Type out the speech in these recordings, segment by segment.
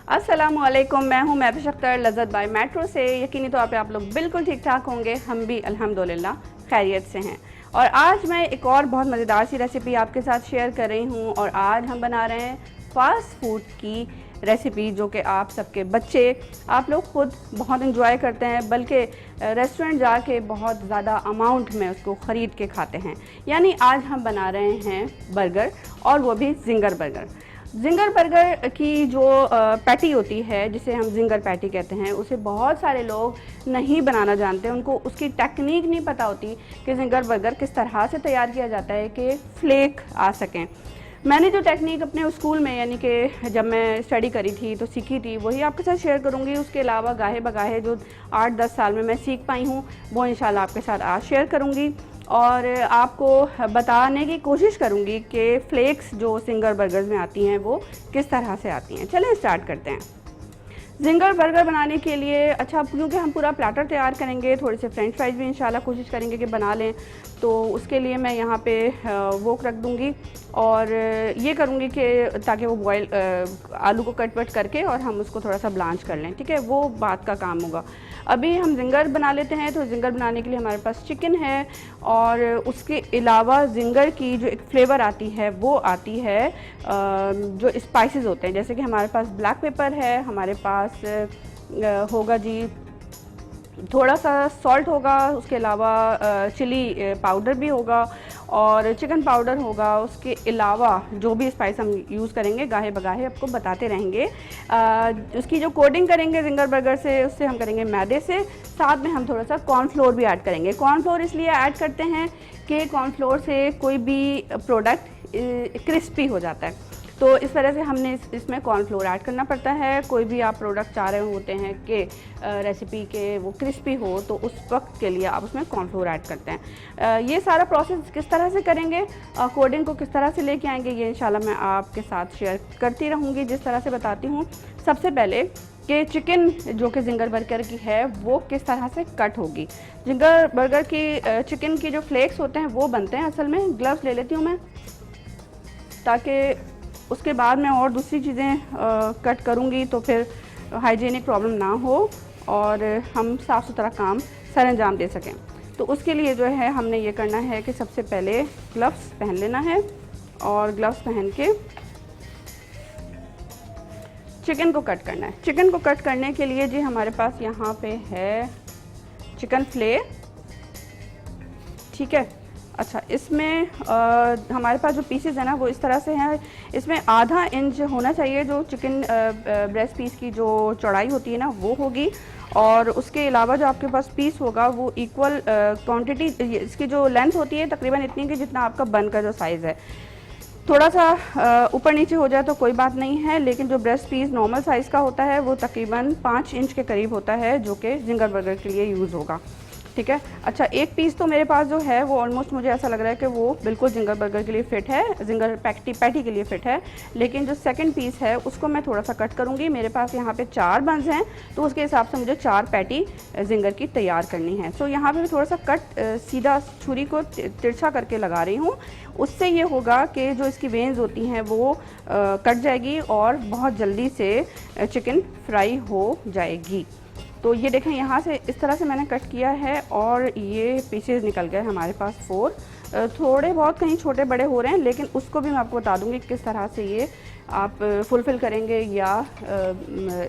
अस्सलामुअलैकुम, मैं हूं महफिश अख्तर लज़्ज़त बाय मेट्रो से। यकीनी तौर पे आप लोग बिल्कुल ठीक ठाक होंगे, हम भी अल्हम्दुलिल्लाह खैरियत से हैं। और आज मैं एक और बहुत मज़ेदार सी रेसिपी आपके साथ शेयर कर रही हूं। और आज हम बना रहे हैं फ़ास्ट फूड की रेसिपी, जो कि आप सबके बच्चे, आप लोग खुद बहुत इंजॉय करते हैं, बल्कि रेस्टोरेंट जाके बहुत ज़्यादा अमाउंट में उसको ख़रीद के खाते हैं। यानी आज हम बना रहे हैं बर्गर, और वो भी जिंगर बर्गर। जिंगर बर्गर की जो पैटी होती है, जिसे हम जिंगर पैटी कहते हैं, उसे बहुत सारे लोग नहीं बनाना जानते। उनको उसकी टेक्निक नहीं पता होती कि जिंगर बर्गर किस तरह से तैयार किया जाता है कि फ्लेक आ सकें। मैंने जो टेक्निक अपने स्कूल में, यानी कि जब मैं स्टडी करी थी तो सीखी थी, वही आपके साथ शेयर करूंगी। उसके अलावा गाहे बगाहे जो 8-10 साल में मैं सीख पाई हूँ, वो इंशाल्लाह आपके साथ आज शेयर करूंगी। और आपको बताने की कोशिश करूंगी कि फ्लेक्स जो जिंगर बर्गर्स में आती हैं वो किस तरह से आती हैं। चलें स्टार्ट करते हैं। जिंगर बर्गर बनाने के लिए, अच्छा, क्योंकि हम पूरा प्लेटर तैयार करेंगे, थोड़े से फ्रेंच फ्राइज भी इंशाल्लाह कोशिश करेंगे कि बना लें, तो उसके लिए मैं यहाँ पे वोक रख दूँगी। और ये करूँगी कि ताकि वो बॉयल आलू को कट वट करके और हम उसको थोड़ा सा ब्लांच कर लें, ठीक है, वो बात का काम होगा। अभी हम जिंगर बना लेते हैं। तो जिंगर बनाने के लिए हमारे पास चिकन है, और उसके अलावा जिंगर की जो एक फ्लेवर आती है वो आती है जो स्पाइसेस होते हैं। जैसे कि हमारे पास ब्लैक पेपर है, हमारे पास होगा जी थोड़ा सा सॉल्ट होगा, उसके अलावा चिली पाउडर भी होगा, और चिकन पाउडर होगा। उसके अलावा जो भी स्पाइस हम यूज़ करेंगे गाहे बगाहे आपको बताते रहेंगे। उसकी जो कोडिंग करेंगे जिंगर बर्गर से, उससे हम करेंगे मैदे से। साथ में हम थोड़ा सा कॉर्नफ्लोर भी ऐड करेंगे। कॉर्नफ्लोर इसलिए ऐड करते हैं कि कॉर्नफ्लोर से कोई भी प्रोडक्ट क्रिस्पी हो जाता है, तो इस तरह से हमने इसमें कॉर्नफ्लोर ऐड करना पड़ता है। कोई भी आप प्रोडक्ट चाह रहे होते हैं कि रेसिपी के वो क्रिस्पी हो, तो उस वक्त के लिए आप उसमें कॉर्नफ्लोर ऐड करते हैं। ये सारा प्रोसेस किस तरह से करेंगे, कोडिंग को किस तरह से लेके आएंगे, ये इंशाल्लाह मैं आपके साथ शेयर करती रहूँगी जिस तरह से बताती हूँ। सबसे पहले कि चिकन जो कि जिंगर बर्गर की है वो किस तरह से कट होगी। जिंगर बर्गर की चिकन की जो फ्लेक्स होते हैं वो बनते हैं असल में। ग्लव्स ले लेती हूँ मैं, ताकि उसके बाद मैं और दूसरी चीज़ें कट करूँगी तो फिर हाइजीनिक प्रॉब्लम ना हो और हम साफ़ सुथरा काम सर अंजाम दे सकें। तो उसके लिए जो है हमने ये करना है कि सबसे पहले ग्लव्स पहन लेना है, और ग्लव्स पहन के चिकन को कट करना है। चिकन को कट करने के लिए जी हमारे पास यहाँ पे है चिकन फिले, ठीक है। अच्छा, इसमें हमारे पास जो पीसेस है ना वो इस तरह से हैं। इसमें आधा इंच होना चाहिए जो चिकन ब्रेस्ट पीस की जो चौड़ाई होती है ना वो होगी, और उसके अलावा जो आपके पास पीस होगा वो इक्वल क्वांटिटी, इसकी जो लेंथ होती है तकरीबन इतनी कि जितना आपका बन का जो साइज़ है। थोड़ा सा ऊपर नीचे हो जाए तो कोई बात नहीं है, लेकिन जो ब्रेस्ट पीस नॉर्मल साइज़ का होता है वो तकरीबन 5 इंच के करीब होता है, जो कि जिंगर बर्गर के लिए यूज़ होगा, ठीक है। अच्छा, एक पीस तो मेरे पास जो है वो ऑलमोस्ट मुझे ऐसा लग रहा है कि वो बिल्कुल जिंगर बर्गर के लिए फ़िट है, जिंगर पैटी के लिए फ़िट है। लेकिन जो सेकंड पीस है उसको मैं थोड़ा सा कट करूँगी। मेरे पास यहाँ पे 4 बंस हैं, तो उसके हिसाब से मुझे 4 पैटी जिंगर की तैयार करनी है। सो यहाँ पर थोड़ा सा कट सीधा छुरी को तिरछा करके लगा रही हूँ। उससे ये होगा कि जो इसकी वेन्स होती हैं वो कट जाएगी और बहुत जल्दी से चिकन फ्राई हो जाएगी। तो ये देखें, यहाँ से इस तरह से मैंने कट किया है, और ये पीसेज निकल गए हमारे पास 4। थोड़े बहुत कहीं छोटे बड़े हो रहे हैं, लेकिन उसको भी मैं आपको बता दूंगी किस तरह से ये आप फुलफ़िल करेंगे या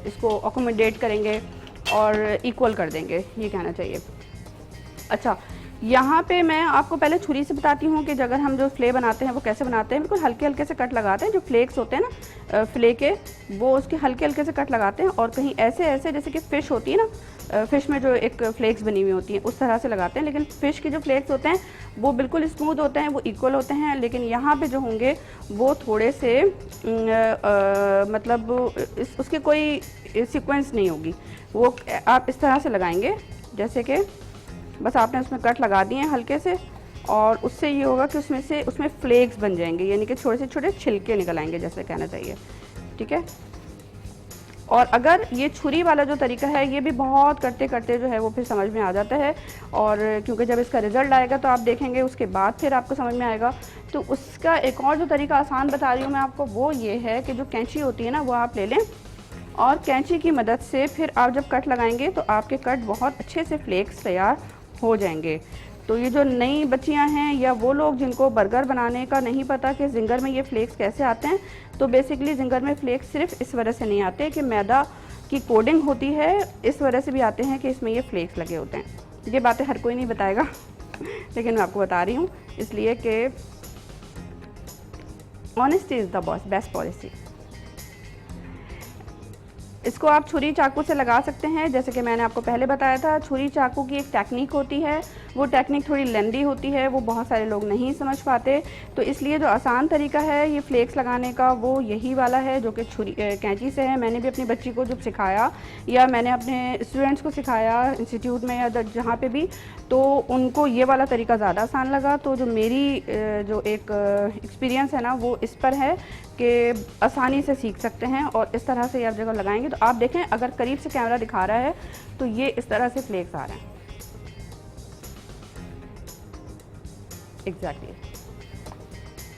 इसको अकोमोडेट करेंगे और इक्वल कर देंगे, ये कहना चाहिए। अच्छा, यहाँ पे मैं आपको पहले छुरी से बताती हूँ कि अगर हम जो फ्ले बनाते हैं वो कैसे बनाते हैं। बिल्कुल हल्के हल्के से कट लगाते हैं, जो फ्लेक्स होते हैं ना फ्ले के, वो उसके हल्के हल्के से कट लगाते हैं, और कहीं ऐसे ऐसे जैसे कि फ़िश होती है ना, फ़िश में जो एक फ्लेक्स बनी हुई होती है उस तरह से लगाते हैं। लेकिन फ़िश के जो फ्लेक्स होते हैं वो बिल्कुल स्मूथ होते हैं, वो इक्वल होते हैं। लेकिन यहाँ पर जो होंगे वो थोड़े से मतलब उसकी कोई सीक्वेंस नहीं होगी, वो आप इस तरह से लगाएंगे जैसे कि बस आपने उसमें कट लगा दिए हैं हल्के से, और उससे ये होगा कि उसमें फ्लेक्स बन जाएंगे, यानी कि छोटे से छोटे छिलके निकल आएंगे, जैसे कहना चाहिए, ठीक है। और अगर ये छुरी वाला जो तरीका है ये भी बहुत करते करते जो है वो फिर समझ में आ जाता है, और क्योंकि जब इसका रिज़ल्ट आएगा तो आप देखेंगे उसके बाद फिर आपको समझ में आएगा। तो उसका एक और जो तरीका आसान बता रही हूँ मैं आपको, वो ये है कि जो कैंची होती है ना वो आप ले लें, और कैंची की मदद से फिर आप जब कट लगाएंगे तो आपके कट बहुत अच्छे से फ्लेक्स तैयार हो जाएंगे। तो ये जो नई बच्चियां हैं या वो लोग जिनको बर्गर बनाने का नहीं पता कि जिंगर में ये फ्लेक्स कैसे आते हैं, तो बेसिकली जिंगर में फ्लेक्स सिर्फ इस वजह से नहीं आते कि मैदा की कोडिंग होती है, इस वजह से भी आते हैं कि इसमें ये फ्लेक्स लगे होते हैं। ये बातें हर कोई नहीं बताएगा लेकिन मैं आपको बता रही हूँ, इसलिए कि honesty is the best policy. इसको आप छुरी चाकू से लगा सकते हैं, जैसे कि मैंने आपको पहले बताया था। छुरी चाकू की एक टेक्निक होती है, वो टेक्निक थोड़ी लेंदी होती है, वो बहुत सारे लोग नहीं समझ पाते। तो इसलिए जो आसान तरीका है ये फ्लेक्स लगाने का वो यही वाला है जो कि छुरी कैंची से है। मैंने भी अपनी बच्ची को जब सिखाया या मैंने अपने स्टूडेंट्स को सिखाया इंस्टीट्यूट में या जहाँ पे भी, तो उनको ये वाला तरीका ज़्यादा आसान लगा। तो जो मेरी जो एक एक्सपीरियंस है ना वो इस पर है कि आसानी से सीख सकते हैं और इस तरह से आप जगह लगाएंगे तो आप देखें, अगर करीब से कैमरा दिखा रहा है तो ये इस तरह से फ्लेक्स आ रहे हैं एग्जैक्टली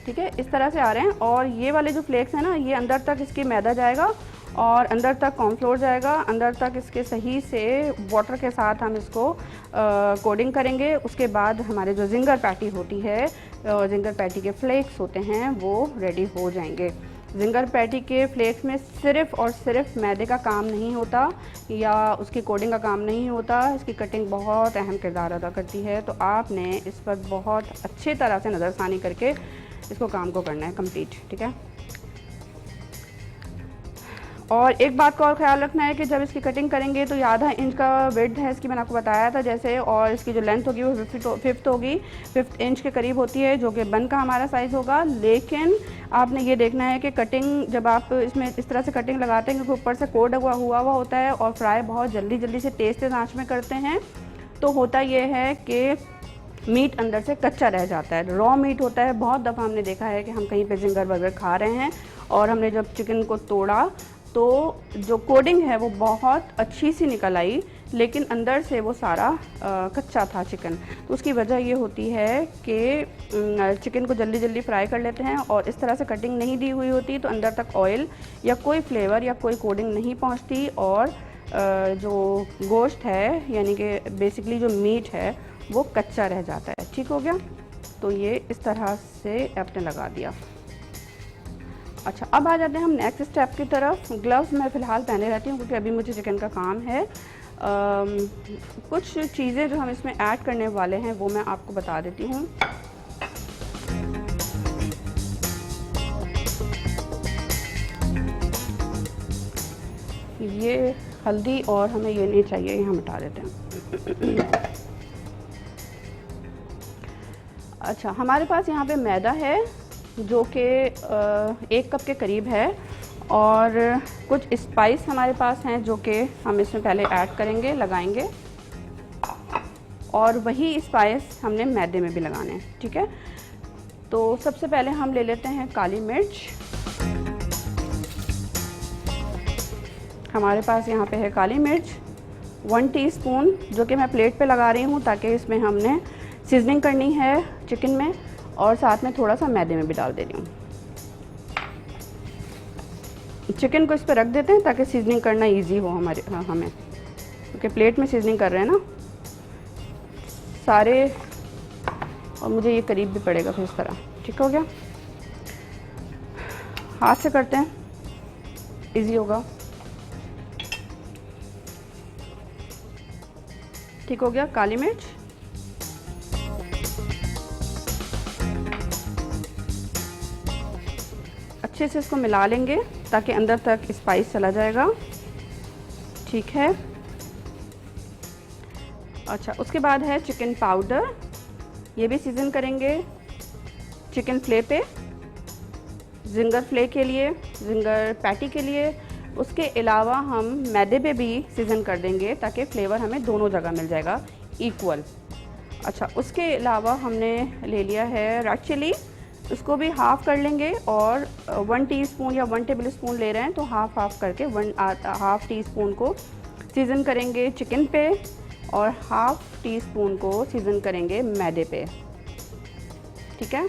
ठीक है, इस तरह से आ रहे हैं। और ये वाले जो फ्लेक्स हैं ना, ये अंदर तक इसकी मैदा जाएगा और अंदर तक कॉर्नफ्लोर जाएगा, अंदर तक इसके सही से वाटर के साथ हम इसको कोडिंग करेंगे। उसके बाद हमारे जो जिंगर पैटी होती है, जिंगर पैटी के फ्लेक्स होते हैं वो रेडी हो जाएंगे। जिंगर पैटी के फ्लेक्स में सिर्फ़ और सिर्फ मैदे का काम नहीं होता या उसकी कोडिंग का काम नहीं होता, इसकी कटिंग बहुत अहम किरदार अदा करती है। तो आपने इस पर बहुत अच्छी तरह से नज़रसानी करके इसको काम को करना है कंप्लीट, ठीक है। और एक बात का और ख्याल रखना है कि जब इसकी कटिंग करेंगे तो ये आधा इंच का विड्थ है इसकी, मैंने आपको बताया था जैसे, और इसकी जो लेंथ होगी वो 5 इंच के करीब होती है, जो कि बन का हमारा साइज़ होगा। लेकिन आपने ये देखना है कि कटिंग जब आप इसमें इस तरह से कटिंग लगाते हैं क्योंकि ऊपर से कोड हुआ होता है और फ्राई बहुत जल्दी से तेज़ आंच में करते हैं, तो होता ये है कि मीट अंदर से कच्चा रह जाता है, रॉ मीट होता है। बहुत दफ़ा हमने देखा है कि हम कहीं पे जिंगर बर्गर खा रहे हैं और हमने जब चिकन को तोड़ा तो जो कोडिंग है वो बहुत अच्छी सी निकल आई, लेकिन अंदर से वो सारा कच्चा था चिकन। तो उसकी वजह ये होती है कि चिकन को जल्दी फ्राई कर लेते हैं और इस तरह से कटिंग नहीं दी हुई होती तो अंदर तक ऑयल या कोई फ्लेवर या कोई कोडिंग नहीं पहुंचती और जो गोश्त है यानी कि बेसिकली जो मीट है वो कच्चा रह जाता है। ठीक हो गया, तो ये इस तरह से आपने लगा दिया। अच्छा, अब आ जाते हैं हम नेक्स्ट स्टेप की तरफ। ग्लव्स मैं फ़िलहाल पहने रहती हूँ क्योंकि अभी मुझे चिकन का काम है। कुछ चीज़ें जो हम इसमें ऐड करने वाले हैं वो मैं आपको बता देती हूँ। ये हल्दी और हमें ये नहीं चाहिए, ये हम हटा देते हैं। अच्छा, हमारे पास यहाँ पे मैदा है जो कि 1 कप के करीब है और कुछ स्पाइस हमारे पास हैं जो कि हम इसमें पहले ऐड करेंगे, लगाएंगे, और वही स्पाइस हमने मैदे में भी लगाने हैं, ठीक है। तो सबसे पहले हम ले लेते हैं काली मिर्च। हमारे पास यहाँ पे है काली मिर्च 1 टीस्पून, जो कि मैं प्लेट पे लगा रही हूँ ताकि इसमें हमने सीजनिंग करनी है चिकन में, और साथ में थोड़ा सा मैदे में भी डाल दे रही हूँ। चिकन को इस पर रख देते हैं ताकि सीजनिंग करना इजी हो हमें, क्योंकि प्लेट में सीजनिंग कर रहे हैं ना सारे, और मुझे ये करीब भी पड़ेगा फिर इस तरह। ठीक हो गया, हाथ से करते हैं, इजी होगा। ठीक हो गया, काली मिर्च, अच्छे से इसको मिला लेंगे ताकि अंदर तक स्पाइस चला जाएगा। ठीक है, अच्छा, उसके बाद है चिकन पाउडर, ये भी सीजन करेंगे चिकन फ्ले पे, जिंगर फ्ले के लिए, जिंगर पैटी के लिए। उसके अलावा हम मैदे पे भी सीजन कर देंगे ताकि फ्लेवर हमें दोनों जगह मिल जाएगा इक्वल। अच्छा, उसके अलावा हमने ले लिया है रेड चिली, उसको भी हाफ़ कर लेंगे, और 1 टीस्पून या 1 टेबल स्पून ले रहे हैं तो हाफ़ करके 1/2 टीस्पून को सीज़न करेंगे चिकन पे और 1/2 टीस्पून को सीज़न करेंगे मैदे पे। ठीक है,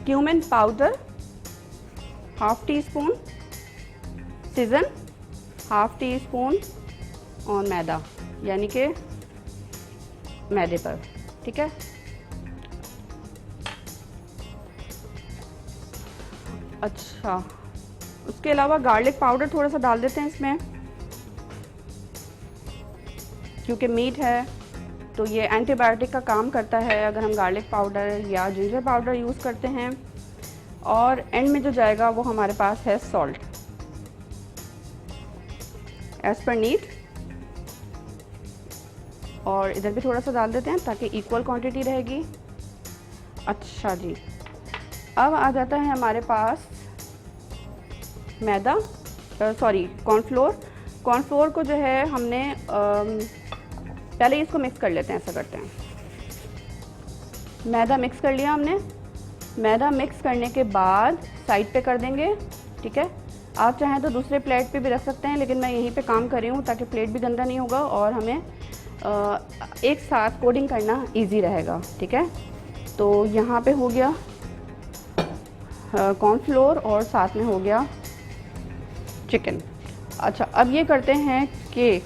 cumin powder half tea spoon season, half tea spoon और मैदा, यानी कि मैदे पर, ठीक है। अच्छा, उसके अलावा गार्लिक पाउडर थोड़ा सा डाल देते हैं इसमें, क्योंकि मीट है तो ये एंटीबायोटिक का काम करता है अगर हम गार्लिक पाउडर या जिंजर पाउडर यूज़ करते हैं। और एंड में जो जाएगा वो हमारे पास है सॉल्ट एज़ पर नीड, और इधर भी थोड़ा सा डाल देते हैं ताकि इक्वल क्वांटिटी रहेगी। अच्छा जी, अब आ जाता है हमारे पास मैदा, सॉरी कॉर्नफ्लोर। कॉर्नफ्लोर को जो है हमने पहले इसको मिक्स कर लेते हैं, ऐसा करते हैं। मैदा मिक्स कर लिया हमने। मैदा मिक्स करने के बाद साइड पे कर देंगे, ठीक है। आप चाहें तो दूसरे प्लेट पे भी रख सकते हैं, लेकिन मैं यहीं पे काम कर रही हूँ ताकि प्लेट भी गंदा नहीं होगा और हमें एक साथ कोडिंग करना इजी रहेगा, ठीक है। तो यहाँ पे हो गया कॉर्नफ्लोर और साथ में हो गया चिकन। अच्छा, अब ये करते हैं कि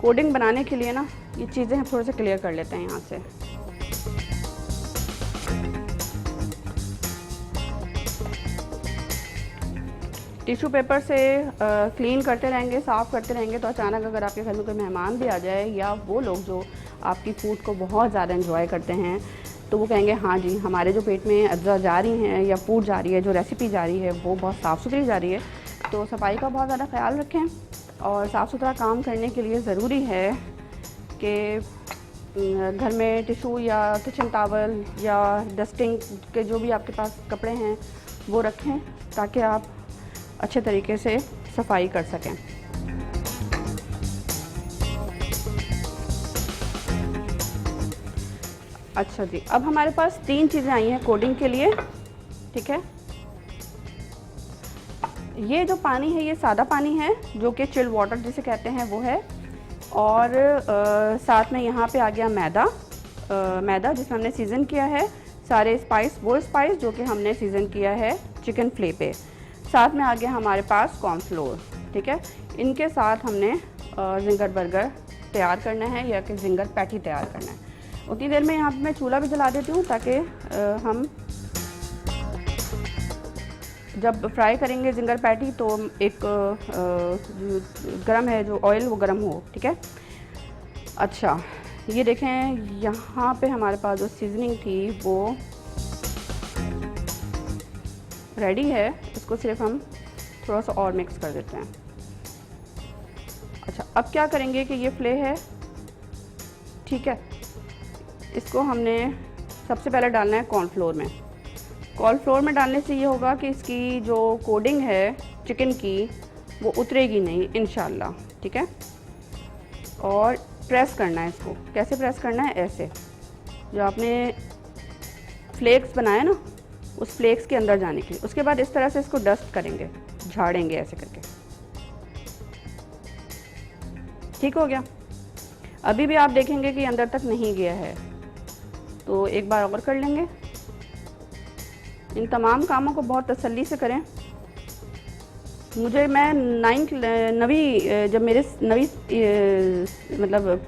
कोडिंग बनाने के लिए ना ये चीज़ें हम थोड़े से क्लियर कर लेते हैं यहाँ से। टिश्यू पेपर से क्लीन करते रहेंगे, साफ़ करते रहेंगे, तो अचानक अगर आपके घर में कोई मेहमान भी आ जाए या वो लोग जो आपकी फ़ूड को बहुत ज़्यादा एंजॉय करते हैं तो वो कहेंगे हाँ जी, हमारे जो पेट में अज्जा जा रही हैं या फूड जा रही है, जो रेसिपी जा रही है वो बहुत साफ़ सुथरी जा रही है। तो सफाई का बहुत ज़्यादा ख्याल रखें और साफ़ सुथरा काम करने के लिए ज़रूरी है कि घर में टिशू या किचन टॉवल या डस्टिंग के जो भी आपके पास कपड़े हैं वो रखें ताकि आप अच्छे तरीके से सफाई कर सकें। अच्छा जी, अब हमारे पास 3 चीज़ें आई हैं कोडिंग के लिए, ठीक है। ये जो पानी है ये सादा पानी है जो कि चिल्ड वाटर जिसे कहते हैं वो है, और साथ में यहाँ पे आ गया मैदा जिसमें हमने सीज़न किया है सारे स्पाइस, वो स्पाइस जो कि हमने सीज़न किया है चिकन फ्ले पे। साथ में आ गया हमारे पास कॉर्नफ्लोर, ठीक है। इनके साथ हमने जिंगर बर्गर तैयार करना है या कि जिंगर पैटी तैयार करना है। उतनी देर में यहाँ पे मैं चूल्हा भी जला देती हूँ ताकि हम जब फ्राई करेंगे जिंगर पैटी तो एक गरम है जो ऑयल वो गरम हो, ठीक है। अच्छा, ये देखें यहाँ पे हमारे पास जो सीजनिंग थी वो रेडी है, इसको सिर्फ हम थोड़ा सा और मिक्स कर देते हैं। अच्छा, अब क्या करेंगे कि ये फ्ले है, ठीक है, इसको हमने सबसे पहले डालना है कॉर्नफ्लोर में। कॉर्नफ्लोर में डालने से ये होगा कि इसकी जो कोडिंग है चिकन की वो उतरेगी नहीं इंशाल्लाह, ठीक है। और प्रेस करना है इसको। कैसे प्रेस करना है? ऐसे, जो आपने फ्लेक्स बनाया ना उस फ्लेक्स के अंदर जाने के लिए। उसके बाद इस तरह से इसको डस्ट करेंगे, झाड़ेंगे ऐसे करके, ठीक हो गया। अभी भी आप देखेंगे कि अंदर तक नहीं गया है तो एक बार और कर लेंगे। इन तमाम कामों को बहुत तसल्ली से करें। मैं जब मेरे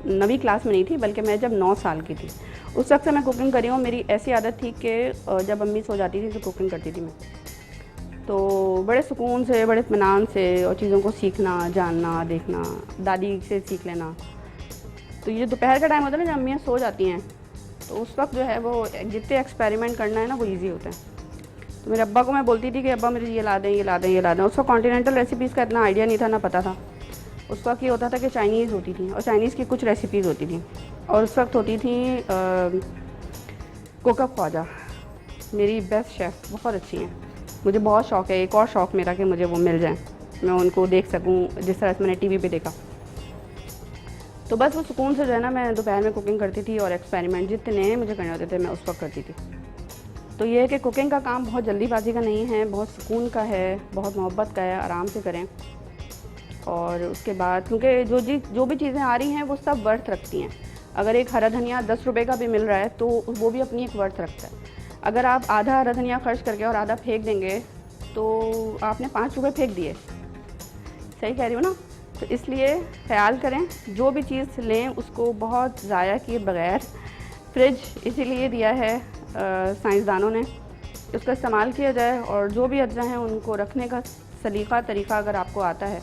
नवी क्लास में नहीं थी, बल्कि मैं जब 9 साल की थी उस वक्त से मैं कुकिंग कर रही हूँ। मेरी ऐसी आदत थी कि जब अम्मी सो जाती थी तो कुकिंग करती थी मैं। तो बड़े सुकून से, बड़े इत्मीनान से और चीज़ों को सीखना, जानना, देखना, दादी से सीख लेना। तो ये दोपहर का टाइम होता है ना जब अम्मियाँ सो जाती हैं, तो उस वक्त जो है वो जितने एक्सपेरिमेंट करना है ना वो ईजी होता है। तो मेरे अब्बा को मैं बोलती थी कि अब्बा मुझे ये ला दें, ये ला दें, ये ला दें। उसका कॉन्टिनेंटल रेसिपीज़ का इतना आइडिया नहीं था, ना पता था। उस वक्त ये होता था कि चाइनीज़ होती थी और चाइनीज़ की कुछ रेसिपीज़ होती थी, और उस वक्त होती थी कोकअप ख्वाजा, मेरी बेस्ट शेफ़, बहुत अच्छी हैं। मुझे बहुत शौक़ है, एक और शौक़ मेरा कि मुझे वो मिल जाए, मैं उनको देख सकूँ जिस तरह से मैंने टीवी पे देखा। तो बस वो सुकून से जो है ना मैं दोपहर में कुकिंग करती थी और एक्सपेरिमेंट जितने मुझे करने होते थे मैं उस वक्त करती थी। तो ये है कि कुकिंग का काम बहुत जल्दीबाजी का नहीं है, बहुत सुकून का है, बहुत मोहब्बत का है, आराम से करें। और उसके बाद क्योंकि जो भी चीज़ें आ रही हैं वो सब वर्थ रखती हैं। अगर एक हरा धनिया 10 रुपये का भी मिल रहा है तो वो भी अपनी एक वर्थ रखता है। अगर आप आधा हरा धनिया खर्च करके और आधा फेंक देंगे तो आपने 5 रुपये फेंक दिए। सही कह रही हूँ ना? तो इसलिए ख्याल करें, जो भी चीज़ लें उसको बहुत ज़ाया किए बगैर, फ्रिज इसीलिए दिया है साइंसदानों ने, उसका इस्तेमाल किया जाए। और जो भी अज्जा हैं उनको रखने का सलीका तरीका अगर आपको आता है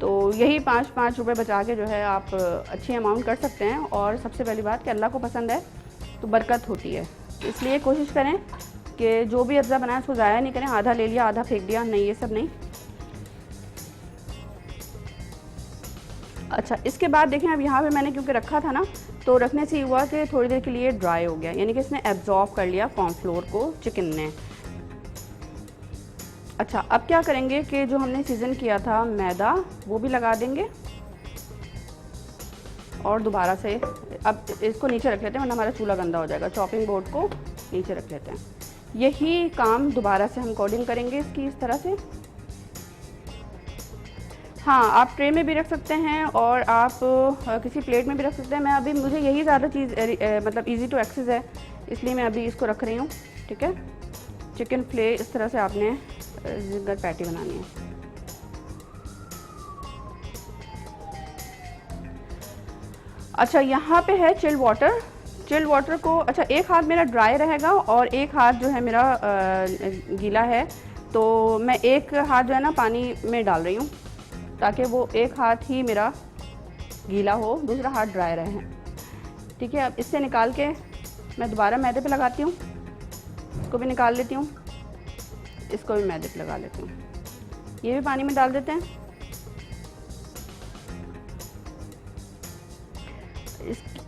तो यही 5-5 रुपये बचा के जो है आप अच्छी अमाउंट कर सकते हैं। और सबसे पहली बात कि अल्लाह को पसंद है तो बरकत होती है, इसलिए कोशिश करें कि जो भी अज्जा बनाए उसको ज़ाया नहीं करें। आधा ले लिया आधा फेंक दिया, नहीं, ये सब नहीं। अच्छा, इसके बाद देखें, अब यहाँ पे मैंने क्योंकि रखा था ना, तो रखने से हुआ कि थोड़ी देर के लिए ड्राई हो गया, यानी कि इसने एब्जॉर्ब कर लिया कॉर्नफ्लोर को चिकन ने। अच्छा, अब क्या करेंगे कि जो हमने सीज़न किया था मैदा वो भी लगा देंगे और दोबारा से अब इसको नीचे रख लेते हैं वरना हमारा चूल्हा गंदा हो जाएगा। चॉपिंग बोर्ड को नीचे रख लेते हैं। यही काम दोबारा से हम कोडिंग करेंगे इसकी इस तरह से। हाँ, आप ट्रे में भी रख सकते हैं और आप किसी प्लेट में भी रख सकते हैं। मैं अभी, मुझे यही ज़्यादा चीज़ मतलब इजी टू एक्सेस है, इसलिए मैं अभी इसको रख रही हूँ। ठीक है, चिकन फ्ले इस तरह से आपने जिंगर पैटी बनानी है। अच्छा, यहाँ पे है चिल्ड वाटर। चिल्ड वाटर को, अच्छा, एक हाथ मेरा ड्राई रहेगा और एक हाथ जो है मेरा गीला है, तो मैं एक हाथ जो है ना पानी में डाल रही हूँ ताकि वो एक हाथ ही मेरा गीला हो, दूसरा हाथ ड्राई रहे। ठीक है, अब इससे निकाल के मैं दोबारा मैदे पे लगाती हूँ, इसको भी निकाल लेती हूँ, इसको भी मैदे पे लगा लेती हूँ। ये भी पानी में डाल देते हैं।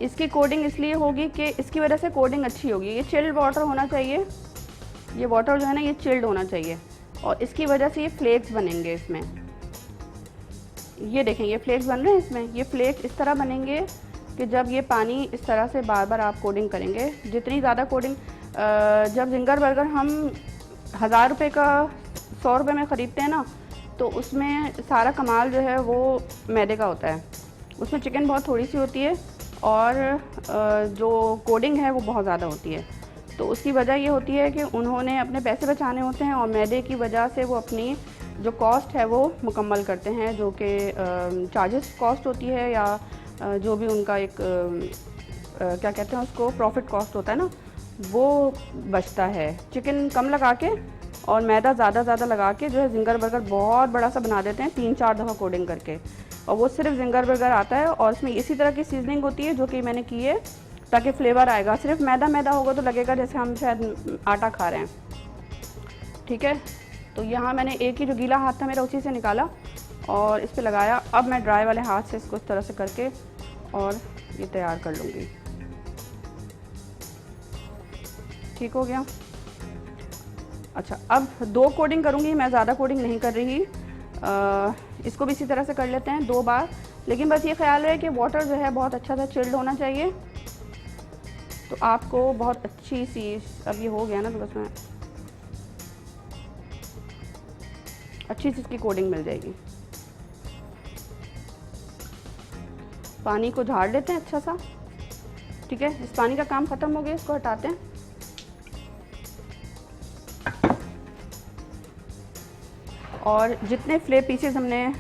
इसकी कोडिंग इसलिए होगी कि इसकी वजह से कोडिंग अच्छी होगी। ये चिल्ड वाटर होना चाहिए, ये वाटर जो है ना ये चिल्ड होना चाहिए और इसकी वजह से ये फ्लेक्स बनेंगे इसमें। ये देखें, ये फ्लेक्स बन रहे हैं इसमें। ये फ्लेक्स इस तरह बनेंगे कि जब ये पानी इस तरह से बार बार आप कोडिंग करेंगे, जितनी ज़्यादा कोडिंग, जब जिंगर बर्गर हम 1000 रुपये का 100 रुपये में ख़रीदते हैं ना, तो उसमें सारा कमाल जो है वो मैदे का होता है। उसमें चिकन बहुत थोड़ी सी होती है और जो कोडिंग है वो बहुत ज़्यादा होती है। तो उसकी वजह ये होती है कि उन्होंने अपने पैसे बचाने होते हैं और मैदे की वजह से वो अपनी जो कॉस्ट है वो मुकम्मल करते हैं, जो कि चार्जेस कॉस्ट होती है या जो भी उनका एक क्या कहते हैं उसको, प्रॉफिट कॉस्ट होता है ना, वो बचता है। चिकन कम लगा के और मैदा ज़्यादा लगा के जो है जिंगर बर्गर बहुत बड़ा सा बना देते हैं 3-4 दफ़ा कोडिंग करके, और वो सिर्फ जिंगर बर्गर आता है और इसमें इसी तरह की सीजनिंग होती है जो कि मैंने की है ताकि फ्लेवर आएगा। सिर्फ मैदा होगा तो लगेगा जैसे हम शायद आटा खा रहे हैं। ठीक है, तो यहाँ मैंने एक ही जो गीला हाथ था मेरा उसी से निकाला और इस पर लगाया। अब मैं ड्राई वाले हाथ से इसको इस तरह से करके और ये तैयार कर लूँगी। ठीक हो गया। अच्छा, अब 2 कोडिंग करूँगी मैं, ज़्यादा कोडिंग नहीं कर रही। इसको भी इसी तरह से कर लेते हैं 2 बार, लेकिन बस ये ख्याल है कि वाटर जो है बहुत अच्छा सा चिल्ड होना चाहिए, तो आपको बहुत अच्छी सी, अब ये हो गया ना तो बस मैं अच्छी सी इसकी कोडिंग मिल जाएगी। पानी को झाड़ लेते हैं अच्छा सा। ठीक है, इस पानी का काम ख़त्म हो गया, इसको हटाते हैं। और जितने फ्ले पीसेस हमने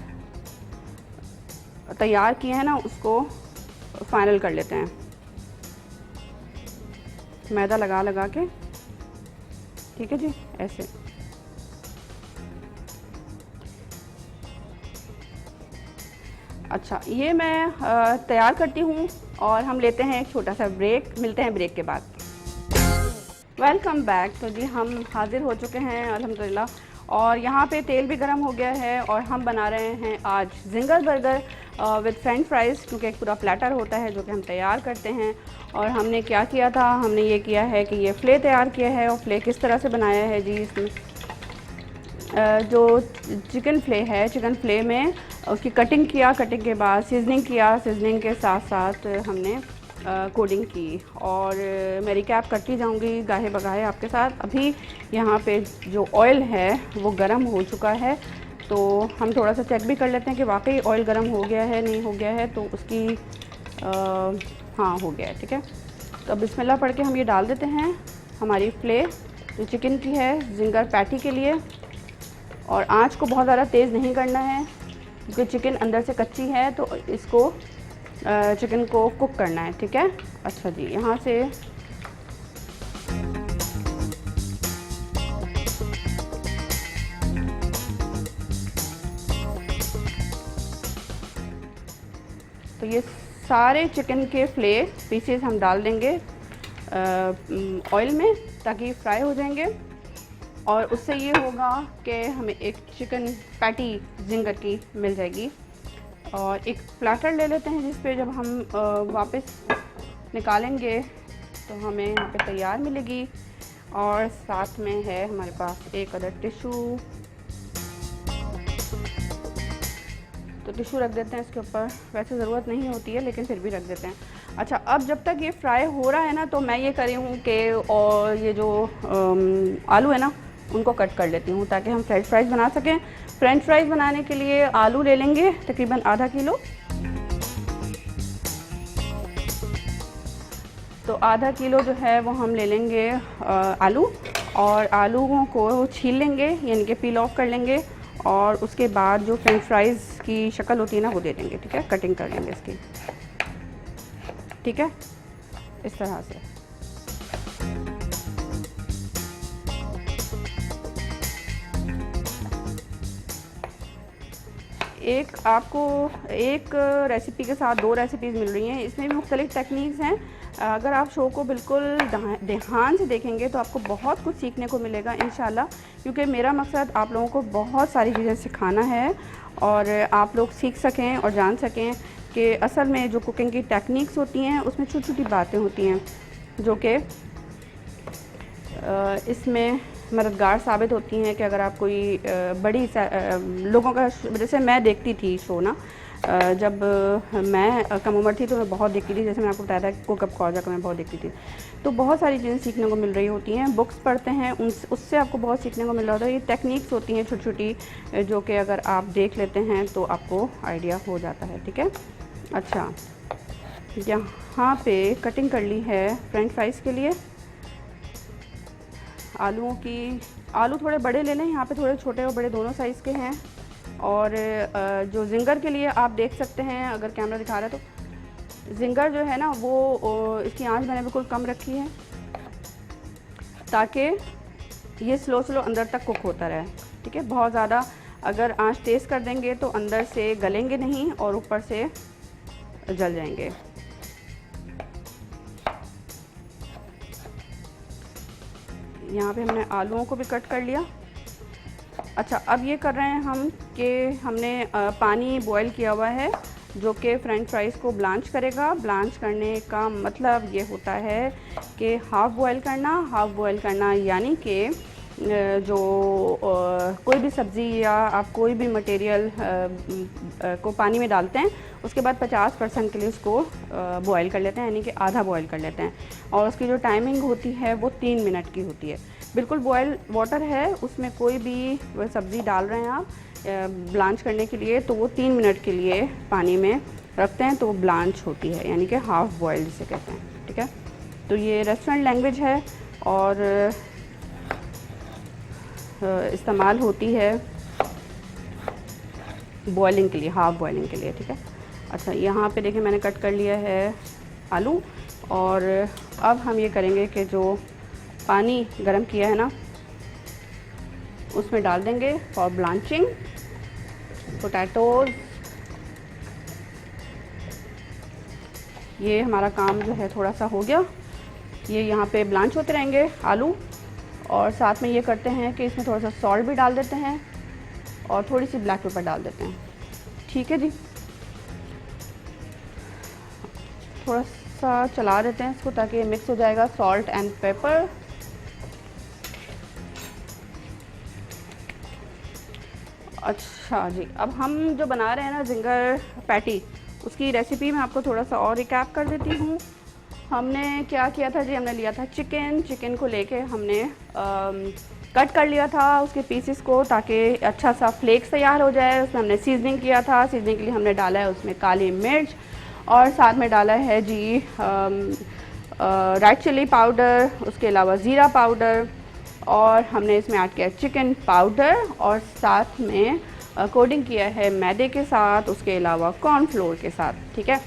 तैयार किए हैं ना उसको फाइनल कर लेते हैं मैदा लगा के। ठीक है जी, ऐसे। अच्छा, ये मैं तैयार करती हूँ और हम लेते हैं एक छोटा सा ब्रेक। मिलते हैं ब्रेक के बाद। Welcome back. तो जी हम हाजिर हो चुके हैं अल्हम्दुलिल्लाह, और यहाँ पे तेल भी गर्म हो गया है और हम बना रहे हैं आज ginger burger with French fries, क्योंकि एक पूरा प्लेटर होता है जो कि हम तैयार करते हैं। और हमने क्या किया था, हमने ये किया है कि ये फ्ले तैयार किया है। और फ्ले किस तरह से बनाया है जी, इसमें जो चिकन फ्ले है, चिकन फ्ले में उसकी कटिंग किया, कटिंग के बाद सीजनिंग किया, सीजनिंग के साथ साथ हमने कोडिंग की। और मैं रिकैप करती जाऊंगी गाहे बगाहे आपके साथ। अभी यहाँ पे जो ऑयल है वो गरम हो चुका है, तो हम थोड़ा सा चेक भी कर लेते हैं कि वाकई ऑयल गरम हो गया है नहीं हो गया है। तो उसकी हाँ, हो गया है। ठीक है, तो बिस्मिल्लाह पढ़ के हम ये डाल देते हैं हमारी फ्ले जो चिकन की है जिंगर पैटी के लिए। और आंच को बहुत ज़्यादा तेज़ नहीं करना है क्योंकि चिकन अंदर से कच्ची है, तो इसको चिकन को कुक करना है, ठीक है। अच्छा जी, यहाँ से तो ये सारे चिकन के फ्ले पीसेस हम डाल देंगे ऑयल में ताकि फ्राई हो जाएंगे। और उससे ये होगा कि हमें एक चिकन पैटी जिंगर की मिल जाएगी। और एक प्लेटर ले लेते हैं जिस पे जब हम वापस निकालेंगे तो हमें यहाँ पे तैयार मिलेगी। और साथ में है हमारे पास एक अदर टिशू, तो टिशू रख देते हैं इसके ऊपर। वैसे ज़रूरत नहीं होती है लेकिन फिर भी रख देते हैं। अच्छा, अब जब तक ये फ्राई हो रहा है ना, तो मैं ये कर रही हूँ कि और ये जो आलू है ना उनको कट कर लेती हूँ ताकि हम फ्रेंच फ्राइज़ बना सकें। फ्रेंच फ्राइज़ बनाने के लिए आलू ले लेंगे तकरीबन आधा किलो। तो आधा किलो जो है वो हम ले लेंगे आलू, और आलूओं को छील लेंगे यानी कि पील ऑफ कर लेंगे। और उसके बाद जो फ्रेंच फ्राइज़ की शक्ल होती है ना वो दे देंगे, ठीक है। कटिंग कर लेंगे इसकी, ठीक है, इस तरह से। एक आपको एक रेसिपी के साथ दो रेसिपीज़ मिल रही हैं, इसमें भी मुख्तलिफ टेक्निक्स हैं। अगर आप शो को बिल्कुल ध्यान से देखेंगे तो आपको बहुत कुछ सीखने को मिलेगा इंशाल्लाह, क्योंकि मेरा मकसद आप लोगों को बहुत सारी चीज़ें सिखाना है और आप लोग सीख सकें और जान सकें कि असल में जो कुकिंग की टेक्निक्स होती हैं उसमें छोटी छोटी बातें होती हैं जो कि इसमें मददगार साबित होती हैं। कि अगर आप कोई बड़ी लोगों का, जैसे मैं देखती थी शो ना, जब मैं कम उम्र थी तो मैं बहुत देखती थी। जैसे मैंने आपको बताया था कुकअप कॉजा का मैं बहुत देखती थी। तो बहुत सारी चीज़ें सीखने को मिल रही होती हैं। बुक्स पढ़ते हैं उससे आपको बहुत सीखने को मिल रहा होता है। ये टेक्निक्स होती हैं छोटी छोटी जो कि अगर आप देख लेते हैं तो आपको आइडिया हो जाता है, ठीक है। अच्छा, यहाँ पे कटिंग कर ली है फ्रेंच फ्राइज़ के लिए आलूओं की। आलू थोड़े बड़े ले लें, यहाँ पे थोड़े छोटे और बड़े दोनों साइज़ के हैं। और जो जिंगर के लिए आप देख सकते हैं, अगर कैमरा दिखा रहा है तो जिंगर जो है ना वो इसकी आंच मैंने बिल्कुल कम रखी है ताकि ये स्लो स्लो अंदर तक कुक होता रहे, ठीक है। बहुत ज़्यादा अगर आंच तेज़ कर देंगे तो अंदर से गलेंगे नहीं और ऊपर से जल जाएंगे। यहाँ पे हमने आलूओं को भी कट कर लिया। अच्छा, अब ये कर रहे हैं हम कि हमने पानी बॉयल किया हुआ है जो कि फ्रेंच फ्राइज़ को ब्लांच करेगा। ब्लांच करने का मतलब ये होता है कि हाफ़ बॉयल करना यानी कि जो कोई भी सब्ज़ी या आप कोई भी मटेरियल को पानी में डालते हैं उसके बाद 50% के लिए उसको बॉयल कर लेते हैं, यानी कि आधा बॉयल कर लेते हैं। और उसकी जो टाइमिंग होती है वो 3 मिनट की होती है। बिल्कुल बॉयल वाटर है, उसमें कोई भी सब्ज़ी डाल रहे हैं आप ब्लांच करने के लिए तो वो 3 मिनट के लिए पानी में रखते हैं तो वो ब्लांच होती है, यानी कि हाफ़ बॉयल जिसे कहते हैं, ठीक है। तो ये रेस्टोरेंट लैंग्वेज है और इस्तेमाल होती है बॉयलिंग के लिए, हाफ़ बॉयलिंग के लिए, ठीक है। अच्छा, यहाँ पे देखिए मैंने कट कर लिया है आलू। और अब हम ये करेंगे कि जो पानी गरम किया है ना उसमें डाल देंगे फॉर ब्लांचिंग पोटैटोज़। ये हमारा काम जो है थोड़ा सा हो गया। ये यहाँ पे ब्लांच होते रहेंगे आलू। और साथ में ये करते हैं कि इसमें थोड़ा सा सॉल्ट भी डाल देते हैं और थोड़ी सी ब्लैक पेपर डाल देते हैं, ठीक है जी। थोड़ा सा चला देते हैं इसको ताकि मिक्स हो जाएगा सॉल्ट एंड पेपर। अच्छा जी, अब हम जो बना रहे हैं ना जिंगर पैटी, उसकी रेसिपी मैं आपको थोड़ा सा और रिकैप कर देती हूँ। हमने क्या किया था जी, हमने लिया था चिकन को लेके हमने कट कर लिया था उसके पीसेस को ताकि अच्छा सा फ्लेक्स तैयार हो जाए। उसमें हमने सीजनिंग किया था। सीजनिंग के लिए हमने डाला है उसमें काली मिर्च और साथ में डाला है जी रेड चिली पाउडर, उसके अलावा ज़ीरा पाउडर, और हमने इसमें ऐड किया चिकन पाउडर, और साथ में कोटिंग किया है मैदे के साथ, उसके अलावा कॉर्नफ्लोर के साथ। ठीक है,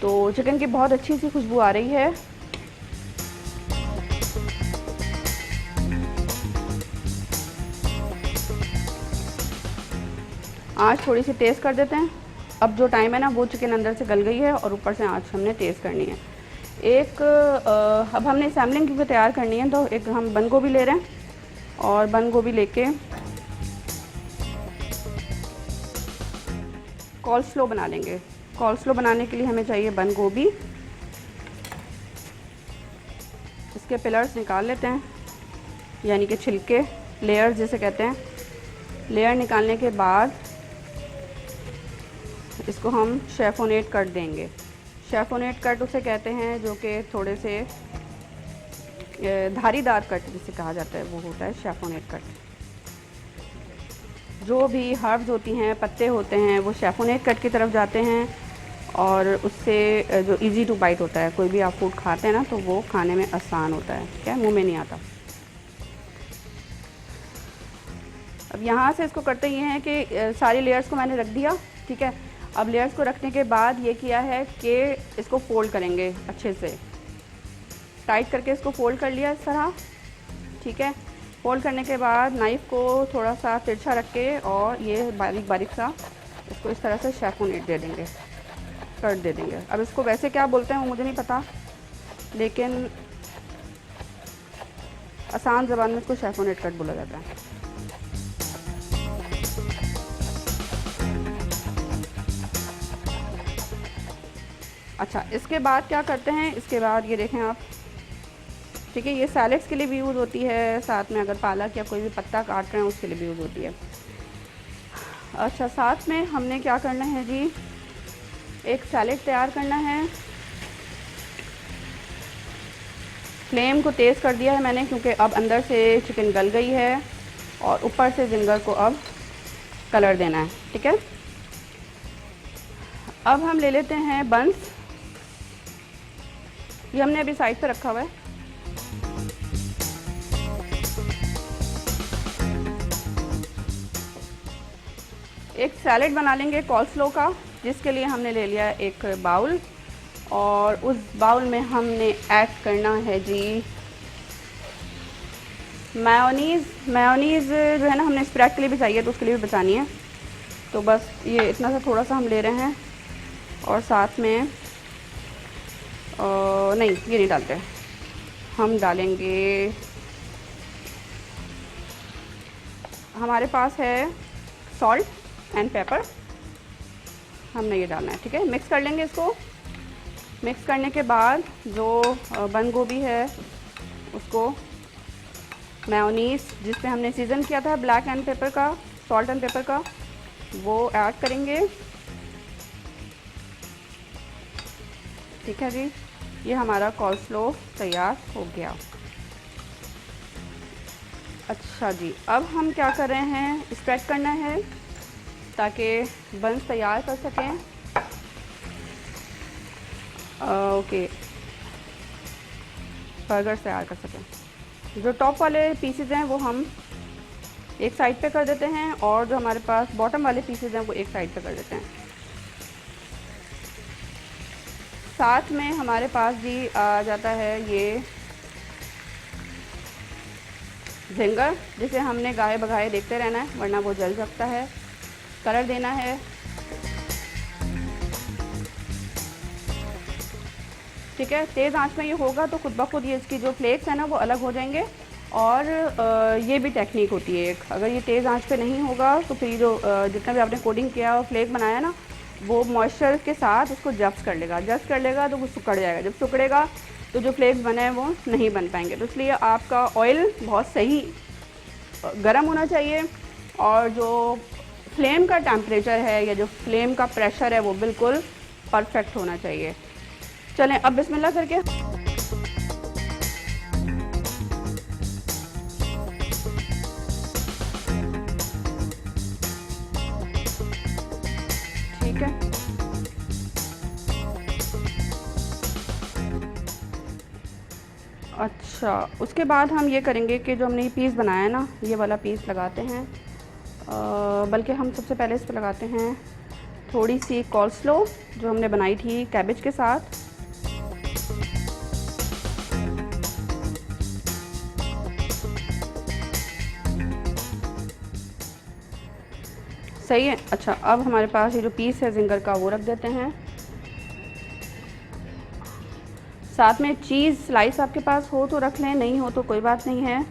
तो चिकन की बहुत अच्छी सी खुशबू आ रही है। आँच थोड़ी सी तेज़ कर देते हैं। अब जो टाइम है ना, वो चिकन अंदर से गल गई है और ऊपर से आँच हमने तेज़ करनी है। अब हमने सैम्पलिंग क्योंकि तैयार करनी है, तो एक हम बंद गोभी ले रहे हैं, और बंद गोभी लेके कॉल्स्लो बना लेंगे। कॉल्स्लो बनाने के लिए हमें चाहिए बंद गोभी। इसके पिलर्स निकाल लेते हैं, यानी कि छिलके, लेयर जिसे कहते हैं। लेयर निकालने के बाद इसको हम शेफोनेट कट देंगे। शेफोनेट कट उसे कहते हैं जो कि थोड़े से धारीदार कट जिसे कहा जाता है, वो होता है शेफोनेट कट। जो भी हर्ब्स होती हैं, पत्ते होते हैं, वो शेफोनेट कट की तरफ जाते हैं, और उससे जो इजी टू बाइट होता है, कोई भी आप फूड खाते हैं ना, तो वो खाने में आसान होता है, क्या मुंह में नहीं आता। अब यहाँ से इसको करते ये हैं कि सारी लेयर्स को मैंने रख दिया। ठीक है, अब लेयर्स को रखने के बाद ये किया है कि इसको फोल्ड करेंगे अच्छे से, टाइट करके इसको फोल्ड कर लिया इस तरह। ठीक है, फोल्ड करने के बाद नाइफ़ को थोड़ा सा तिरछा रख के, और ये बारीक बारीक सा इसको इस तरह से शेफोनेट दे देंगे, कट दे देंगे। अब इसको वैसे क्या बोलते हैं वो मुझे नहीं पता, लेकिन आसान ज़बान में इसको शेफोनेट कट बोला जाता है। अच्छा, इसके बाद क्या करते हैं, इसके बाद ये देखें आप, ठीक है, ये सैलेड्स के लिए भी यूज़ होती है, साथ में अगर पालक या कोई भी पत्ता काट रहे हैं उसके लिए भी यूज़ होती है। अच्छा, साथ में हमने क्या करना है जी, एक सैलेड तैयार करना है। फ्लेम को तेज़ कर दिया है मैंने, क्योंकि अब अंदर से चिकन गल गई है, और ऊपर से जिंगर को अब कलर देना है। ठीक है, अब हम ले लेते हैं बंस। ये हमने अभी साइड पे रखा हुआ है। एक सैलेड बना लेंगे कॉल्स्लो का, जिसके लिए हमने ले लिया एक बाउल, और उस बाउल में हमने ऐड करना है जी मेयोनीज़। मेयोनीज़ जो है ना, हमने स्प्रेड के लिए भी चाहिए, तो उसके लिए भी बचानी है। तो बस ये इतना सा थोड़ा सा हम ले रहे हैं, और साथ में नहीं, ये नहीं डालते, हम डालेंगे, हमारे पास है सॉल्ट एंड पेपर, हमने ये डालना है। ठीक है, मिक्स कर लेंगे इसको। मिक्स करने के बाद जो बंद गोभी है उसको, मेयोनीज़ जिस पे हमने सीज़न किया था ब्लैक एंड पेपर का, सॉल्ट एंड पेपर का, वो ऐड करेंगे। ठीक है जी, ये हमारा कॉल्स्लो तैयार हो गया। अच्छा जी, अब हम क्या कर रहे हैं, स्प्रेड करना है ताकि बंस तैयार कर सकें। ओके, बर्गर तैयार कर सकें। जो टॉप वाले पीसेज हैं वो हम एक साइड पे कर देते हैं, और जो हमारे पास बॉटम वाले पीसेज हैं वो एक साइड पे कर देते हैं। साथ में हमारे पास भी आ जाता है ये जिंगर, जिसे हमने गाये बगाए देखते रहना है, वरना वो जल सकता है। कलर देना है। ठीक है, तेज़ आंच में ये होगा तो खुद ब खुद ये इसकी जो फ्लेक्स है ना वो अलग हो जाएंगे। और ये भी टेक्निक होती है एक, अगर ये तेज़ आंच पे नहीं होगा तो फिर जो जितना भी आपने कोडिंग किया और फ्लेक बनाया ना, वो मॉइस्चर के साथ उसको जब्स कर लेगा। जब्स कर लेगा तो वो सिकुड़ जाएगा। जब सिकुड़ेगा तो जो फ्लेक्स बने हैं वो नहीं बन पाएंगे। तो इसलिए आपका ऑयल बहुत सही गर्म होना चाहिए, और जो फ्लेम का टेम्परेचर है या जो फ्लेम का प्रेशर है वो बिल्कुल परफेक्ट होना चाहिए। चलें अब बिस्मिल्लाह करके ठीक है। अच्छा, उसके बाद हम ये करेंगे कि जो हमने ये पीस बनाया है ना, ये वाला पीस लगाते हैं। बल्कि हम सबसे पहले इस पर लगाते हैं थोड़ी सी कॉल्स्लो जो हमने बनाई थी कैबेज के साथ। सही है। अच्छा, अब हमारे पास ये जो पीस है जिंगर का वो रख देते हैं। साथ में चीज़ स्लाइस आपके पास हो तो रख लें, नहीं हो तो कोई बात नहीं है।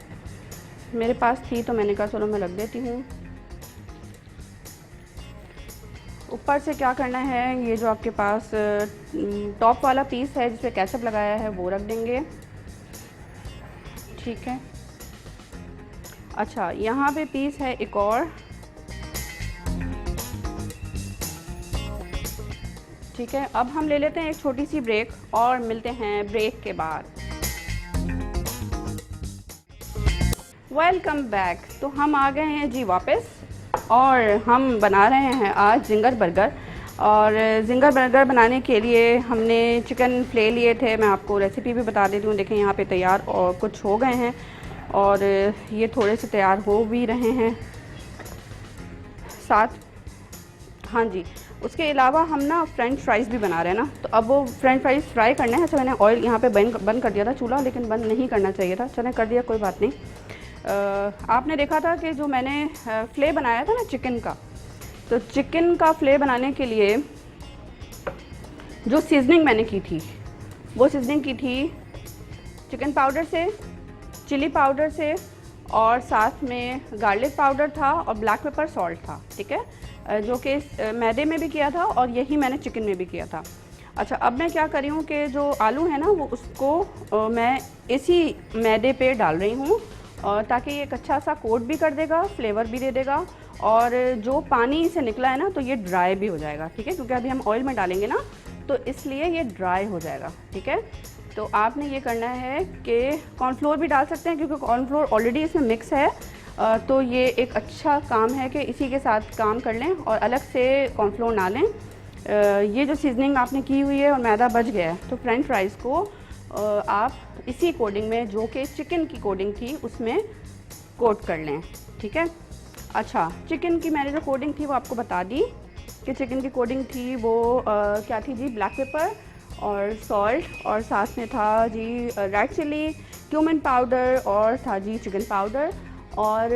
मेरे पास थी तो मैंने कहा चलो मैं रख देती हूँ। ऊपर से क्या करना है, ये जो आपके पास टॉप वाला पीस है जिसपे केचप लगाया है वो रख देंगे। ठीक है। अच्छा, यहाँ पे पीस है एक और। ठीक है, अब हम ले लेते हैं एक छोटी सी ब्रेक और मिलते हैं ब्रेक के बाद। Welcome back. तो हम आ गए हैं जी वापस और हम बना रहे हैं आज जिंगर बर्गर। और जिंगर बर्गर बनाने के लिए हमने चिकन फिले लिए थे। मैं आपको रेसिपी भी बता देती हूँ। देखें यहाँ पे तैयार और कुछ हो गए हैं और ये थोड़े से तैयार हो भी रहे हैं साथ। हाँ जी, उसके अलावा हम ना फ्रेंच फ्राइज़ भी बना रहे हैं ना, तो अब वो फ्रेंच फ्राइज़ फ्राई करने हैं। अच्छा, मैंने ऑयल यहाँ पे बंद कर दिया था चूल्हा, लेकिन बंद नहीं करना चाहिए था। चलें कर दिया, कोई बात नहीं। आपने देखा था कि जो मैंने फ़िले बनाया था ना चिकन का, तो चिकन का फ़िले बनाने के लिए जो सीजनिंग मैंने की थी वो सीजनिंग की थी चिकन पाउडर से, चिली पाउडर से, और साथ में गार्लिक पाउडर था और ब्लैक पेपर सॉल्ट था। ठीक है, जो कि मैदे में भी किया था और यही मैंने चिकन में भी किया था। अच्छा, अब मैं क्या कर रही हूँ कि जो आलू है ना वो उसको मैं इसी मैदे पे डाल रही हूँ, और ताकि ये एक अच्छा सा कोट भी कर देगा, फ्लेवर भी दे देगा, और जो पानी से निकला है ना तो ये ड्राई भी हो जाएगा। ठीक है, क्योंकि अभी हम ऑयल में डालेंगे ना तो इसलिए ये ड्राई हो जाएगा। ठीक है, तो आपने ये करना है कि कॉर्नफ्लोर भी डाल सकते हैं, क्योंकि कॉर्नफ्लोर ऑलरेडी इसमें मिक्स है। तो ये एक अच्छा काम है कि इसी के साथ काम कर लें और अलग से कॉर्नफ्लोर ना लें। ये जो सीजनिंग आपने की हुई है और मैदा बच गया है, तो फ्रेंच फ्राइज़ को आप इसी कोडिंग में, जो कि चिकन की कोडिंग थी, उसमें कोट कर लें। ठीक है। अच्छा, चिकन की मैंने जो कोडिंग थी वो आपको बता दी कि चिकन की कोडिंग थी वो क्या थी जी, ब्लैक पेपर और सॉल्ट, और साथ में था जी रेड चिली, क्यूमिन पाउडर, और था जी चिकन पाउडर। और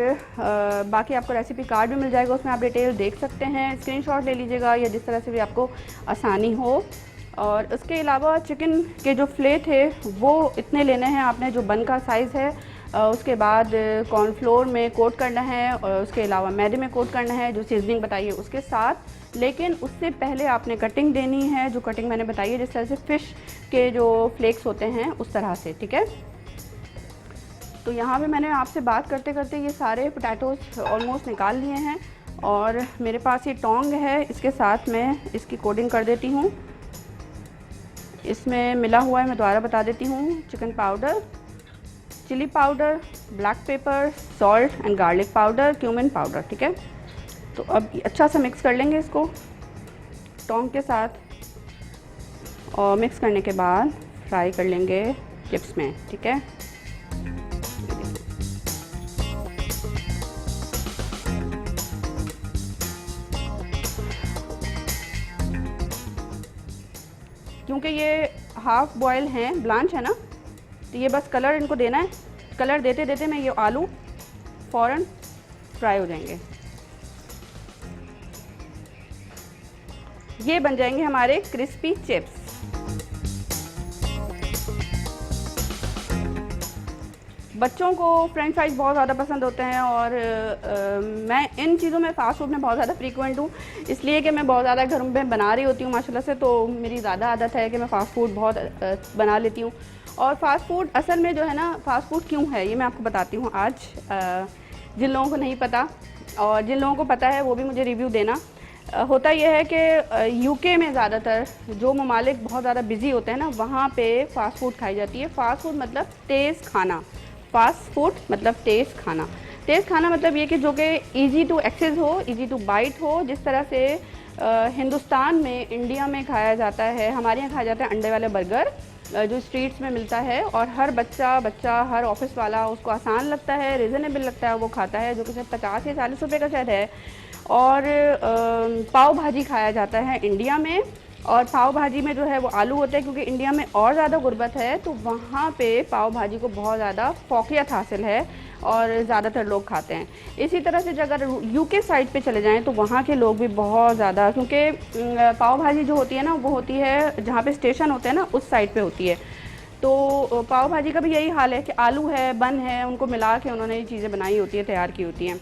बाकी आपको रेसिपी कार्ड भी मिल जाएगा, उसमें आप डिटेल देख सकते हैं। स्क्रीनशॉट ले लीजिएगा या जिस तरह से भी आपको आसानी हो। और उसके अलावा चिकन के जो फ़िले थे वो इतने लेने हैं आपने, जो बन का साइज़ है। उसके बाद कॉर्नफ्लोर में कोट करना है, और उसके अलावा मैदे में कोट करना है, जो सीजनिंग बताई है उसके साथ। लेकिन उससे पहले आपने कटिंग देनी है, जो कटिंग मैंने बताई है, जिस तरह से फ़िश के जो फ्लेक्स होते हैं उस तरह से। ठीक है, तो यहाँ पे मैंने आपसे बात करते करते ये सारे पोटैटोज़ ऑलमोस्ट निकाल लिए हैं, और मेरे पास ये टोंग है, इसके साथ मैं इसकी कोटिंग कर देती हूँ। इसमें मिला हुआ है, मैं दोबारा बता देती हूँ, chicken powder, chilli powder, black pepper, salt and garlic powder, cumin powder. ठीक है, तो अब अच्छा सा मिक्स कर लेंगे इसको टोंग के साथ, और मिक्स करने के बाद फ्राई कर लेंगे चिप्स में। ठीक है, क्योंकि ये हाफ़ बॉयल हैं, ब्लांच है ना, तो ये बस कलर इनको देना है। कलर देते देते में ये आलू फ़ौरन फ्राई हो जाएंगे। ये बन जाएंगे हमारे क्रिस्पी चिप्स। बच्चों को फ्रेंच फ्राइज़ बहुत ज़्यादा पसंद होते हैं, और मैं इन चीज़ों में फ़ास्ट फूड में बहुत ज़्यादा फ्रीक्वेंट हूँ, इसलिए कि मैं बहुत ज़्यादा घर में बना रही होती हूँ माशाल्लाह से, तो मेरी ज़्यादा आदत है कि मैं फ़ास्ट फूड बहुत बना लेती हूँ। और फ़ास्ट फूड असल में जो है ना, फ़ास्ट फूड क्यों है ये मैं आपको बताती हूँ आज, जिन लोगों को नहीं पता, और जिन लोगों को पता है वो भी मुझे रिव्यू देना। होता यह है कि यूके में ज़्यादातर जो ममालिक बहुत ज़्यादा बिज़ी होते हैं ना, वहाँ पे फ़ास्ट फूड खाई जाती है। फ़ास्ट फूड मतलब तेज़ खाना, फ़ास्ट फूड मतलब तेज़ खाना। तेज़ खाना मतलब ये कि जो कि ईजी टू एक्सेस हो, ईजी टू बाइट हो। जिस तरह से हिंदुस्तान में, इंडिया में खाया जाता है, हमारे यहाँ खाया जाता है अंडे वाले बर्गर, जो स्ट्रीट्स में मिलता है, और हर बच्चा हर ऑफिस वाला उसको आसान लगता है, रिजनेबल लगता है, वो खाता है, जो कि शायद 50 या 40 रुपये का शायद है। और पाव भाजी खाया जाता है इंडिया में, और पाव भाजी में जो है वो आलू होते हैं, क्योंकि इंडिया में और ज़्यादा गुर्बत है तो वहाँ पे पाव भाजी को बहुत ज़्यादा फ़ौक़ियत हासिल है और ज़्यादातर लोग खाते हैं। इसी तरह से अगर यूके साइड पे चले जाएं तो वहाँ के लोग भी बहुत ज़्यादा, क्योंकि पाव भाजी जो होती है ना वो होती है जहाँ पे स्टेशन होते हैं ना उस साइड पे होती है। तो पाव भाजी का भी यही हाल है कि आलू है, बन है, उनको मिला के उन्होंने ये चीज़ें बनाई होती है, तैयार की होती हैं।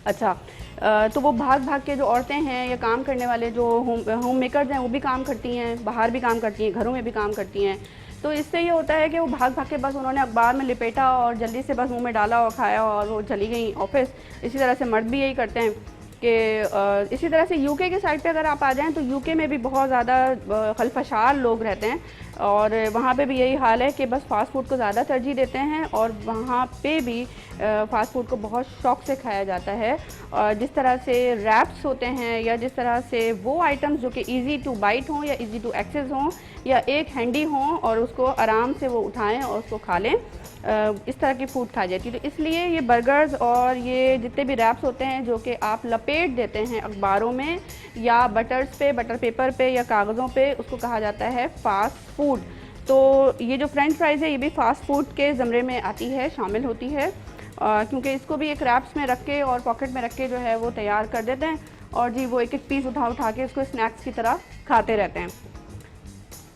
अच्छा, तो वो भाग भाग के जो औरतें हैं या काम करने वाले जो होम मेकर्स हैं वो भी काम करती हैं, बाहर भी काम करती हैं, घरों में भी काम करती हैं। तो इससे ये होता है कि वो भाग भाग के बस उन्होंने अखबार में लिपेटा और जल्दी से बस मुंह में डाला और खाया और वो चली गई ऑफिस। इसी तरह से मर्द भी यही करते हैं कि इसी तरह से यूके के साइड पे अगर आप आ जाएं तो यूके में भी बहुत ज़्यादा खलफशार लोग रहते हैं, और वहाँ पे भी यही हाल है कि बस फास्ट फूड को ज़्यादा तरजीह देते हैं, और वहाँ पे भी फ़ास्ट फूड को बहुत शौक़ से खाया जाता है। और जिस तरह से रैप्स होते हैं या जिस तरह से वो आइटम्स जो कि इजी टू बाइट हों या इजी टू एक्सेस हों या एक हैंडी हों और उसको आराम से वो उठाएं और उसको खा लें, इस तरह की फ़ूड खाई जाती है। तो इसलिए ये बर्गर्स और ये जितने भी रैप्स होते हैं जो कि आप लपेट देते हैं अखबारों में या बटर्स पे, बटर पेपर पे या कागज़ों पे, उसको कहा जाता है फ़ास्ट फूड। तो ये जो फ्रेंच फ्राइज़ है ये भी फ़ास्ट फूड के ज़मरे में आती है, शामिल होती है, क्योंकि इसको भी एक रैप्स में रख के और पॉकेट में रख के जो है वो तैयार कर देते हैं, और जी वो एक एक पीस उठा उठा के इसको स्नैक्स की तरह खाते रहते हैं।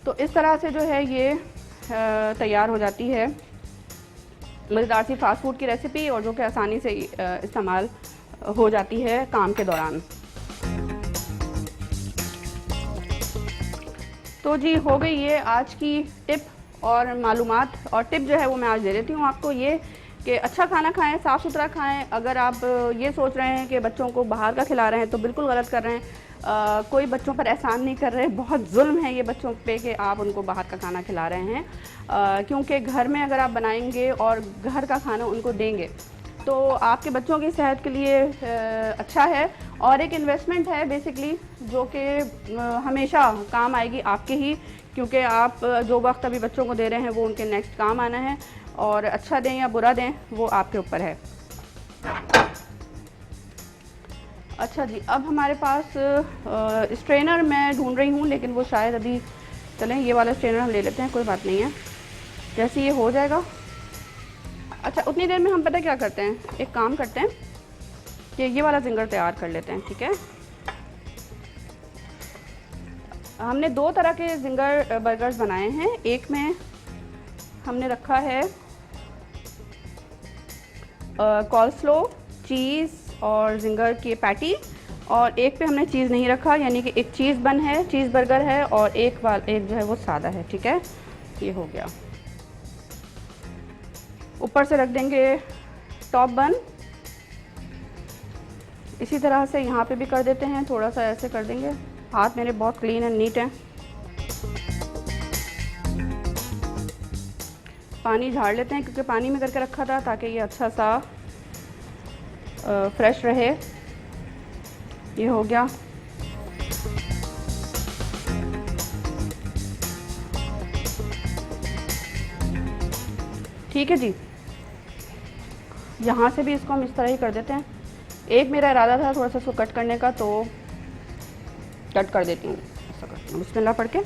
तो इस तरह से जो है ये तैयार हो जाती है मज़ेदार सी फ़ास्ट फूड की रेसिपी, और जो कि आसानी से इस्तेमाल हो जाती है काम के दौरान। तो जी हो गई ये आज की टिप और मालूमात, और टिप जो है वो मैं आज दे देती हूँ आपको ये कि अच्छा खाना खाएं, साफ़ सुथरा खाएं। अगर आप ये सोच रहे हैं कि बच्चों को बाहर का खिला रहे हैं तो बिल्कुल गलत कर रहे हैं। कोई बच्चों पर एहसान नहीं कर रहे, बहुत जुल्म है ये बच्चों पे कि आप उनको बाहर का खाना खिला रहे हैं, क्योंकि घर में अगर आप बनाएंगे और घर का खाना उनको देंगे तो आपके बच्चों की सेहत के लिए अच्छा है, और एक इन्वेस्टमेंट है बेसिकली, जो कि हमेशा काम आएगी आपके ही, क्योंकि आप जो वक्त अभी बच्चों को दे रहे हैं वो उनके नेक्स्ट काम आना है, और अच्छा दें या बुरा दें वो आपके ऊपर है। अच्छा जी, अब हमारे पास स्ट्रेनर मैं ढूंढ रही हूँ, लेकिन वो शायद अभी, चलें ये वाला स्ट्रेनर हम ले लेते हैं, कोई बात नहीं है, जैसे ये हो जाएगा। अच्छा, उतनी देर में हम पता क्या करते हैं, एक काम करते हैं कि ये वाला ज़िंगर तैयार कर लेते हैं, ठीक है। हमने दो तरह के ज़िंगर बर्गर्स बनाए हैं, एक में हमने रखा है कॉल्स्लो, चीज़ और ज़िंगर की पैटी, और एक पे हमने चीज़ नहीं रखा, यानी कि एक चीज़ बन है, चीज़ बर्गर है, और एक जो है वो सादा है, ठीक है। ये हो गया। ऊपर से रख देंगे टॉप बन, इसी तरह से यहाँ पे भी कर देते हैं, थोड़ा सा ऐसे कर देंगे। हाथ मेरे बहुत क्लीन एंड नीट हैं। पानी झाड़ लेते हैं, क्योंकि पानी में करके रखा था ताकि ये अच्छा सा फ्रेश रहे। ये हो गया। ठीक है जी, यहाँ से भी इसको हम इस तरह ही कर देते हैं। एक मेरा इरादा था थोड़ा सा इसको कट करने का, तो कट कर देती हूँ, ऐसा करती हूँ, बिस्मिल्लाह पढ़ के।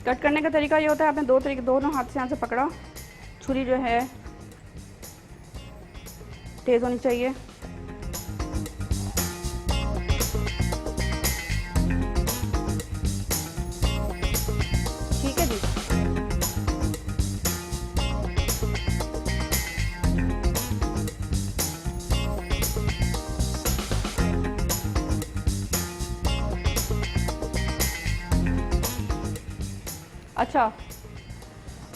कट करने का तरीका ये होता है, आपने दोनों हाथ से यहाँ से पकड़ा, छुरी जो है तेज़ होनी चाहिए। ठीक है जी, अच्छा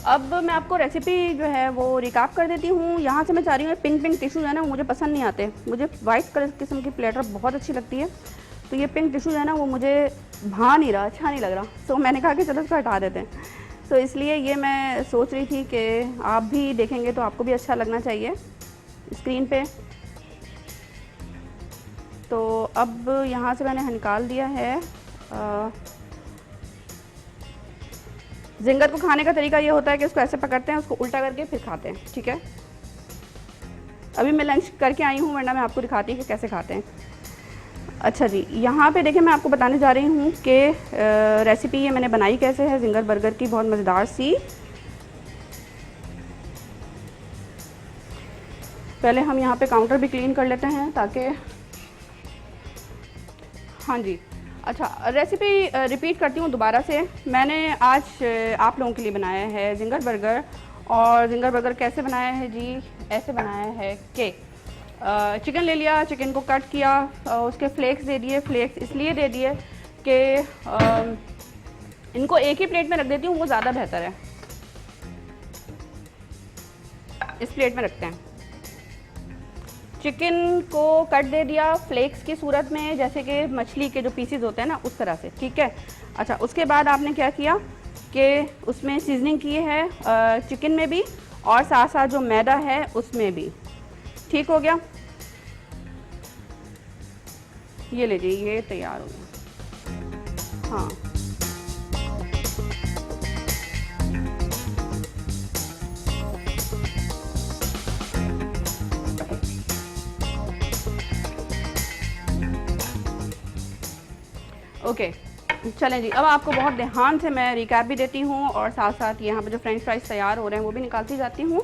अब मैं आपको रेसिपी जो है वो रिकाप कर देती हूँ। यहाँ से मैं चाह रही हूँ पिंक पिंक टिश्यू जो है ना मुझे पसंद नहीं आते, मुझे वाइट कलर किस्म की प्लेटर बहुत अच्छी लगती है, तो ये पिंक टिश्यू जो है ना वो मुझे भा नहीं रहा, अच्छा नहीं लग रहा, तो मैंने कहा कि चलो इसको हटा देते हैं। तो इसलिए ये मैं सोच रही थी कि आप भी देखेंगे तो आपको भी अच्छा लगना चाहिए स्क्रीन पे। तो अब यहाँ से मैंने निकाल दिया है जिंगर को खाने का तरीका ये होता है कि उसको ऐसे पकड़ते हैं, उसको उल्टा करके फिर खाते हैं, ठीक है। अभी मैं लंच करके आई हूँ, वरना मैं आपको दिखाती हूँ कि कैसे खाते हैं। अच्छा जी, यहाँ पे देखिए मैं आपको बताने जा रही हूँ कि रेसिपी ये मैंने बनाई कैसे है जिंगर बर्गर की, बहुत मज़ेदार सी। पहले हम यहाँ पे काउंटर भी क्लीन कर लेते हैं ताकि, हाँ जी। अच्छा, रेसिपी रिपीट करती हूँ दोबारा से। मैंने आज आप लोगों के लिए बनाया है जिंगर बर्गर। और जिंगर बर्गर कैसे बनाया है जी, ऐसे बनाया है कि चिकन ले लिया, चिकन को कट किया, उसके फ्लेक्स दे दिए। फ्लेक्स इसलिए दे दिए कि इनको एक ही प्लेट में रख देती हूँ, वो ज़्यादा बेहतर है। इस प्लेट में रखते हैं। चिकन को कट दे दिया फ्लेक्स की सूरत में, जैसे कि मछली के जो पीसेस होते हैं ना, उस तरह से, ठीक है। अच्छा, उसके बाद आपने क्या किया कि उसमें सीजनिंग की है चिकन में भी और साथ साथ जो मैदा है उसमें भी। ठीक हो गया, ये लीजिए, ये तैयार हो गया। हाँ, ओके, चलें जी। अब आपको बहुत ध्यान से मैं रिकैप भी देती हूँ और साथ साथ यहाँ पे जो फ्रेंच फ्राइज तैयार हो रहे हैं वो भी निकालती जाती हूँ।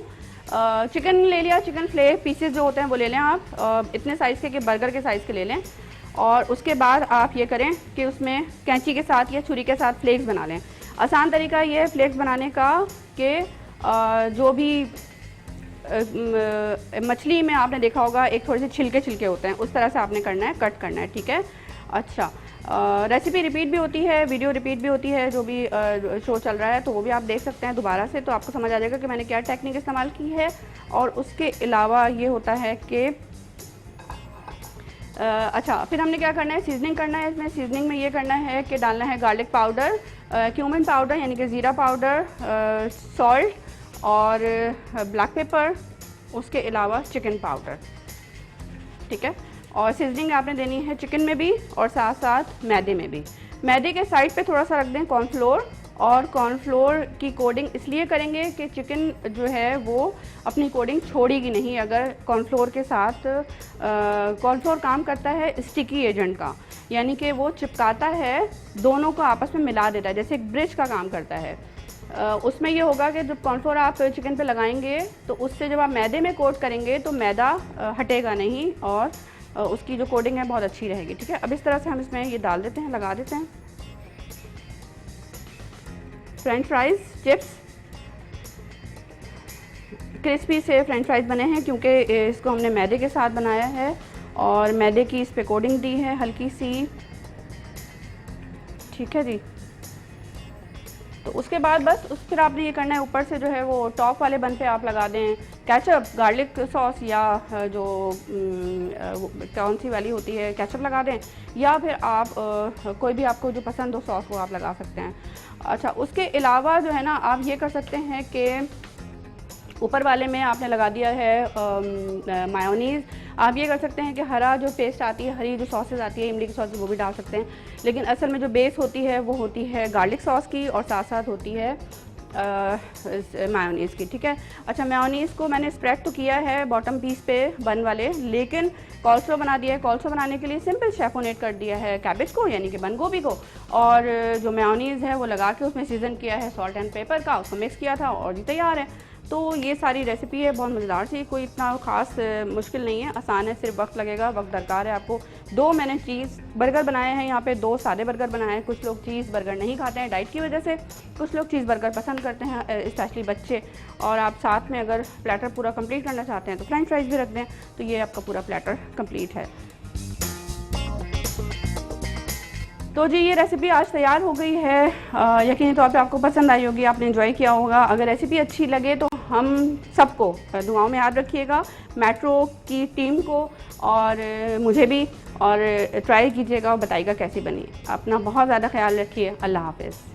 चिकन ले लिया, चिकन फ्लेक पीसेस जो होते हैं वो ले लें आप, इतने साइज़ के कि बर्गर के साइज़ के ले लें। और उसके बाद आप ये करें कि उसमें कैंची के साथ या छुरी के साथ फ्लेक्स बना लें। आसान तरीका ये है फ्लेक्स बनाने का कि जो भी मछली में आपने देखा होगा एक थोड़े से छिलके होते हैं, उस तरह से आपने करना है, कट करना है, ठीक है। अच्छा, रेसिपी रिपीट भी होती है, वीडियो रिपीट भी होती है, जो भी शो चल रहा है तो वो भी आप देख सकते हैं दोबारा से, तो आपको समझ आ जाएगा कि मैंने क्या टेक्निक इस्तेमाल की है। और उसके अलावा ये होता है कि अच्छा, फिर हमने क्या करना है, सीजनिंग करना है। इसमें सीजनिंग में ये करना है कि डालना है गार्लिक पाउडर, क्यूमिन पाउडर यानी कि ज़ीरा पाउडर, सॉल्ट और ब्लैक पेपर, उसके अलावा चिकन पाउडर, ठीक है। और सीजनिंग आपने देनी है चिकन में भी और साथ साथ मैदे में भी। मैदे के साइड पे थोड़ा सा रख दें कॉर्नफ्लोर, और कॉर्नफ्लोर की कोडिंग इसलिए करेंगे कि चिकन जो है वो अपनी कोडिंग छोड़ेगी नहीं अगर कॉर्नफ्लोर के साथ। कॉर्नफ्लोर काम करता है स्टिकी एजेंट का, यानी कि वो चिपकाता है, दोनों को आपस में मिला देता है, जैसे एक ब्रिज का काम करता है। उसमें ये होगा कि जब कॉर्नफ्लोर आप चिकन पे लगाएंगे तो उससे जब आप मैदे में कोट करेंगे तो मैदा हटेगा नहीं और उसकी जो कोडिंग है बहुत अच्छी रहेगी, ठीक है। अब इस तरह से हम इसमें ये डाल देते हैं, लगा देते हैं। फ्रेंच फ्राइज़ चिप्स क्रिस्पी से फ्रेंच फ्राइज़ बने हैं क्योंकि इसको हमने मैदे के साथ बनाया है और मैदे की इस पे कोडिंग दी है हल्की सी, ठीक है जी। तो उसके बाद बस फिर आपने ये करना है, ऊपर से जो है वो टॉप वाले बन पे आप लगा दें केचप, गार्लिक सॉस या जो कौन सी वाली होती है केचप लगा दें, या फिर आप कोई भी आपको जो पसंद हो सॉस वो आप लगा सकते हैं। अच्छा, उसके अलावा जो है ना आप ये कर सकते हैं कि ऊपर वाले में आपने लगा दिया है मायोनीज़। आप ये कर सकते हैं कि हरा जो पेस्ट आती है, हरी जो सॉसेज आती है इमली की सॉस, वो भी डाल सकते हैं, लेकिन असल में जो बेस होती है वो होती है गार्लिक सॉस की और साथ साथ होती है मायोनीज़ की, ठीक है। अच्छा, मायोनीज़ को मैंने स्प्रेड तो किया है बॉटम पीस पे बन वाले, लेकिन कॉल्स्लो बना दिया है। कॉल्स्लो बनाने के लिए सिंपल शेफोनेट कर दिया है कैबेज को यानी कि बंद गोभी को, और जो मायोनीज़ है वो लगा के उसमें सीज़न किया है सॉल्ट एंड पेपर का, उसको मिक्स किया था और ये तैयार है। तो ये सारी रेसिपी है, बहुत मज़ेदार सी, कोई इतना ख़ास मुश्किल नहीं है, आसान है, सिर्फ वक्त लगेगा, वक्त दरकार है आपको। 2 मैंने चीज़ बर्गर बनाए हैं यहाँ पे, 2 सादे बर्गर बनाए हैं। कुछ लोग चीज़ बर्गर नहीं खाते हैं डाइट की वजह से, कुछ लोग चीज़ बर्गर पसंद करते हैं, स्पेशली बच्चे। और आप साथ में अगर प्लेटर पूरा कंप्लीट करना चाहते हैं तो फ्रेंच फ्राइज़ भी रख दें, तो ये आपका पूरा प्लेटर कंप्लीट है। तो जी ये रेसिपी आज तैयार हो गई है, यकीनी तौर पे आपको पसंद आई होगी, आपने एंजॉय किया होगा। अगर रेसिपी अच्छी लगे तो हम सबको दुआओं में याद रखिएगा, मेट्रो की टीम को और मुझे भी, और ट्राई कीजिएगा और बताइएगा कैसी बनी। अपना बहुत ज़्यादा ख्याल रखिए। अल्लाह हाफ़िज़।